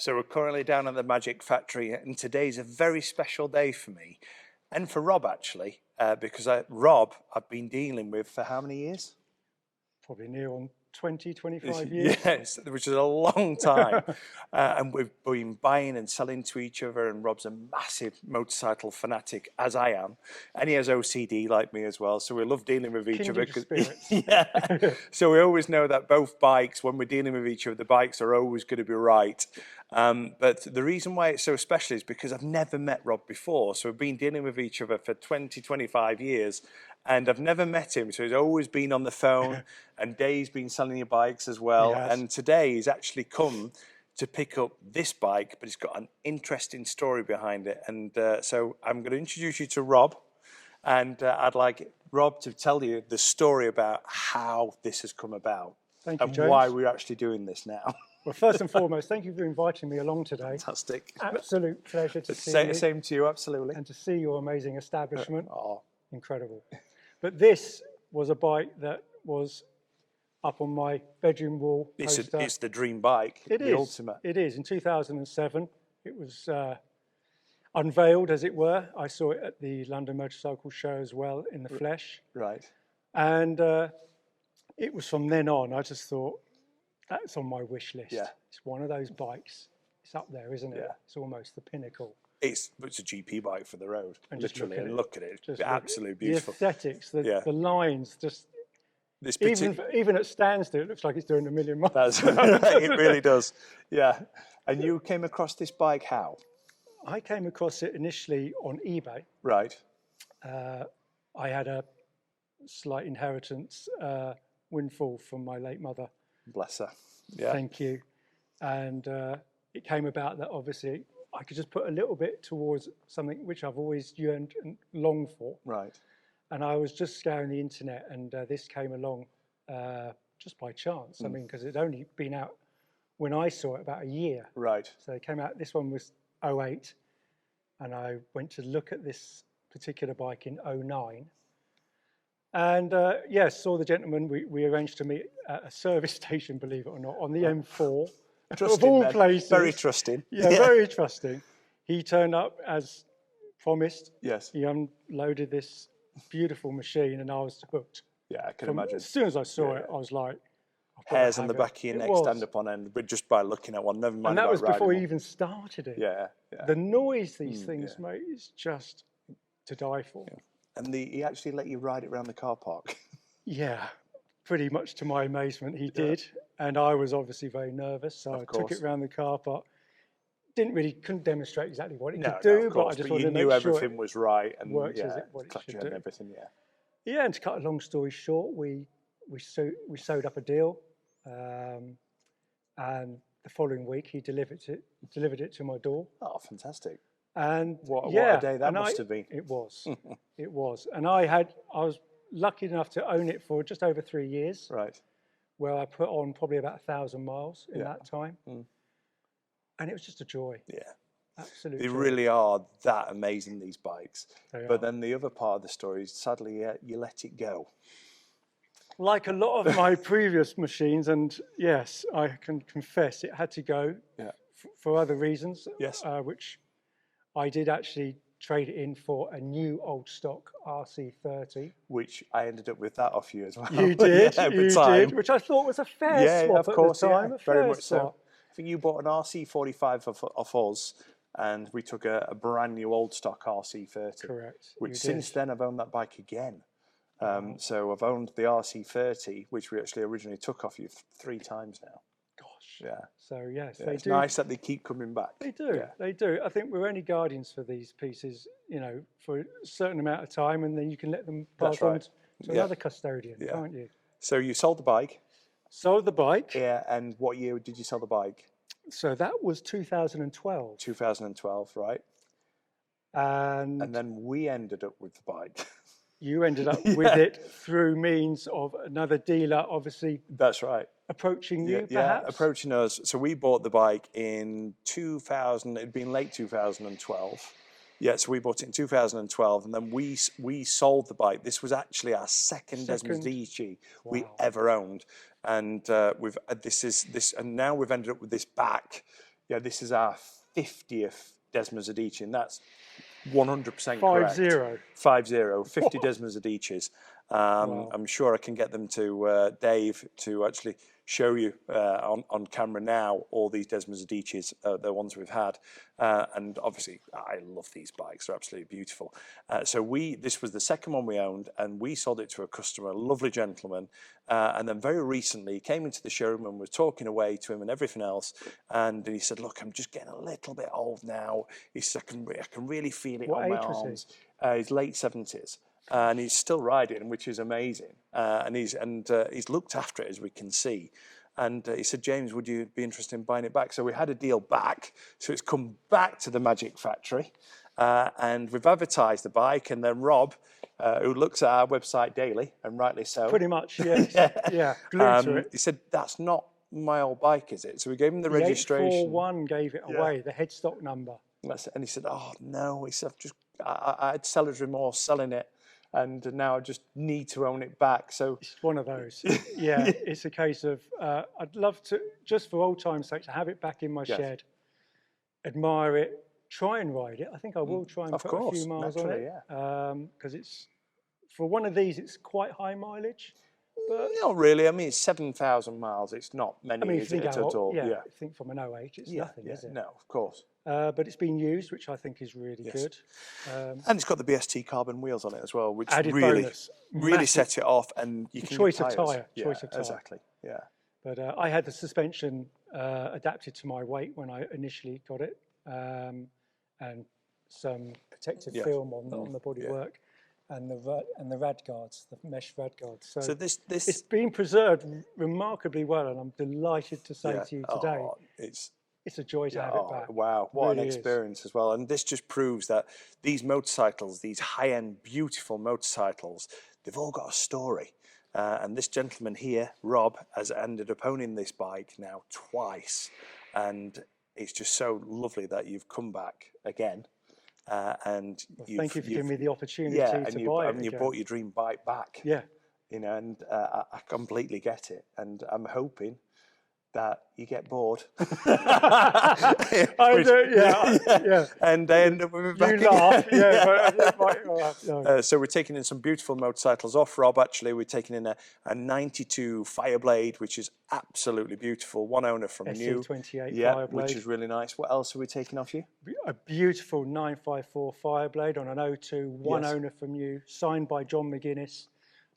So we're currently down at the Magic Factory, and today's a very special day for me, and for Rob actually, because Rob I've been dealing with for how many years? Probably near on 20, 25 years. Yes, which is a long time. And we've been buying and selling to each other, and Rob's a massive motorcycle fanatic, as I am. And he has OCD like me as well, so we love dealing with each other. Yeah. So we always know that both bikes, when we're dealing with each other, the bikes are always going to be right. But the reason why it's so special is because I've never met Rob before. So we've been dealing with each other for 20, 25 years. And I've never met him, so he's always been on the phone, and Dave's been selling your bikes as well. And today he's actually come to pick up this bike, but it's got an interesting story behind it. And so I'm going to introduce you to Rob, and I'd like Rob to tell you the story about how this has come about. Thank you, and James. Why we're actually doing this now. Well, first and foremost, thank you for inviting me along today. Fantastic. Absolute pleasure to see you. Same to you, absolutely. And to see your amazing establishment. Oh. Incredible. But this was a bike that was up on my bedroom wall poster. It's the dream bike, the ultimate. It is. In 2007, it was unveiled, as it were. I saw it at the London Motorcycle Show as well, in the flesh. Right. And it was from then on, I just thought, that's on my wish list. Yeah. It's one of those bikes. It's up there, isn't it? Yeah. It's almost the pinnacle. It's a GP bike for the road, and literally. Just look at it. It's absolutely beautiful. The aesthetics, the lines, just even at standstill, it looks like it's doing a million miles. It really does. Yeah. And you came across this bike how? I came across it initially on eBay. Right. I had a slight inheritance windfall from my late mother. Bless her. Yeah. Thank you. And it came about that obviously I could just put a little bit towards something which I've always yearned and longed for. Right. And I was just scouring the internet, and this came along just by chance. I mean, because it'd only been out when I saw it about a year. Right. So it came out, this one was 08, and I went to look at this particular bike in 09. And saw the gentleman. We arranged to meet at a service station, believe it or not, on the M4. Trusting, of all man. places. Very trusting. Yeah, very trusting. He turned up as promised. Yes. He unloaded this beautiful machine, and I was hooked. Yeah, I can imagine. As soon as I saw it, I was like... Hairs on the back of your neck stand up on end, but just by looking at one, never mind. And that was before he even started it. Yeah. The noise these things make is just to die for. Yeah. And he actually let you ride it around the car park. Yeah, pretty much to my amazement, he did. And I was obviously very nervous, so I took it around the car park. Couldn't demonstrate exactly what it could do, but I just wanted to make sure everything was right and worked as what it should do. And everything, Yeah, and to cut a long story short, we sewed up a deal, and the following week he delivered it to my door. Oh, fantastic! And what a day that must have been. It was, it was, and I was lucky enough to own it for just over 3 years. Right. Where I put on probably about 1,000 miles in that time. And it was just a joy. Yeah. Absolutely. They really are that amazing, these bikes. But then the other part of the story is, sadly, you let it go. Like a lot of my previous machines, and yes, I can confess it had to go for other reasons. Yes. Which I did actually trade it in for a new old stock RC30. Which I ended up with that off you as well. You did, you did, which I thought was a fair swap of course, at the time. Very much so. I think you bought an RC45 off us, and we took a brand new old stock RC30. Correct. Which since then I've owned that bike again. So I've owned the RC30, which we actually originally took off you 3 times now. Gosh. Yeah. So yes, they do. It's nice that they keep coming back. They do. Yeah. They do. I think we're only guardians for these pieces, for a certain amount of time, and then you can let them pass on to another custodian, can't you? So you sold the bike. Sold the bike. Yeah. And what year did you sell the bike? So that was 2012. 2012, right? And then we ended up with the bike. You ended up with it through means of another dealer, obviously. That's right. Approaching you, perhaps? Yeah, approaching us. So we bought the bike in 2000. It'd been late 2012. Yeah, so we bought it in 2012, and then we sold the bike. This was actually our second Desmosedici we ever owned, and and now we've ended up with this back Yeah, this is our 50th Desmosedici, and that's 100% 5-0. 50 Desmosedicis. Wow. I'm sure I can get them to Dave to actually show you on camera now all these Desmosedicis, the ones we've had. And obviously, I love these bikes. They're absolutely beautiful. So this was the second one we owned, and we sold it to a customer, a lovely gentleman. And then very recently, he came into the showroom and was talking away to him and everything else. And he said, look, I'm just getting a little bit old now. He said, I can really feel it What on my age was he? arms. He's late 70s. And he's still riding, which is amazing. And he's looked after it, as we can see. And he said, James, would you be interested in buying it back? So we had a deal back. So it's come back to the Magic Factory. And we've advertised the bike. And then Rob, who looks at our website daily, and rightly so. Pretty much, yes. Yeah, glued to it. He said, that's not my old bike, is it? So we gave him the registration. 841 gave it away, the headstock number. And he said, oh, no. He said, I had seller's remorse selling it. And now I just need to own it back. So it's one of those. Yeah, it's a case of I'd love to, just for old time's sake, to have it back in my shed, admire it, try and ride it. I think I will try and put a few miles on it, because it's, for one of these, it's quite high mileage. But not really. I mean, it's 7,000 miles. It's not many, is it at all? Yeah, I think from an 08, it's nothing, is it? No, of course. But it's been used, which I think is really good. And it's got the BST carbon wheels on it as well, which added really, bonus. really set it off. And you can choice get of tyres. tyre. Choice of tyre. Exactly. Yeah. But I had the suspension adapted to my weight when I initially got it, and some protective film on the bodywork. And the rad guards, the mesh rad guards. So this it's been preserved remarkably well, and I'm delighted to say to you today, it's a joy to have it back. Wow, what an experience as well. And this just proves that these motorcycles, these high-end, beautiful motorcycles, they've all got a story. And this gentleman here, Rob, has ended up owning this bike now twice, and it's just so lovely that you've come back again. And thank you for giving me the opportunity to buy it. And you brought your dream bike back. Yeah. You know, and I completely get it. And I'm hoping that you get bored. I do, yeah. And then we'll be back. You laugh, So we're taking in some beautiful motorcycles off Rob, actually. We're taking in a 92 Fireblade, which is absolutely beautiful. One owner from you. SC28 Fireblade. Which is really nice. What else are we taking off you? A beautiful 954 Fireblade on an 02, one owner from you, signed by John McGuinness.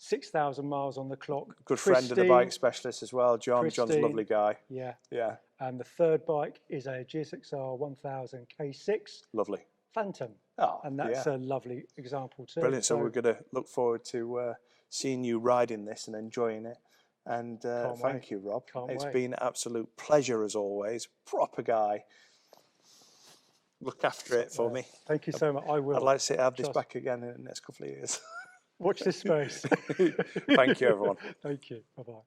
6,000 miles on the clock. Good friend of the bike specialist as well, John. John's a lovely guy. Yeah. Yeah. And the third bike is a GSXR 1000 K6. Lovely. Phantom. Oh, and that's a lovely example too. Brilliant. So we're going to look forward to seeing you riding this and enjoying it. And thank you, Rob. It's been an absolute pleasure as always. Proper guy. Look after it for me. Thank you so much. I will. I'd like to have this back again in the next couple of years. Watch this space. Thank you, everyone. Thank you. Bye-bye.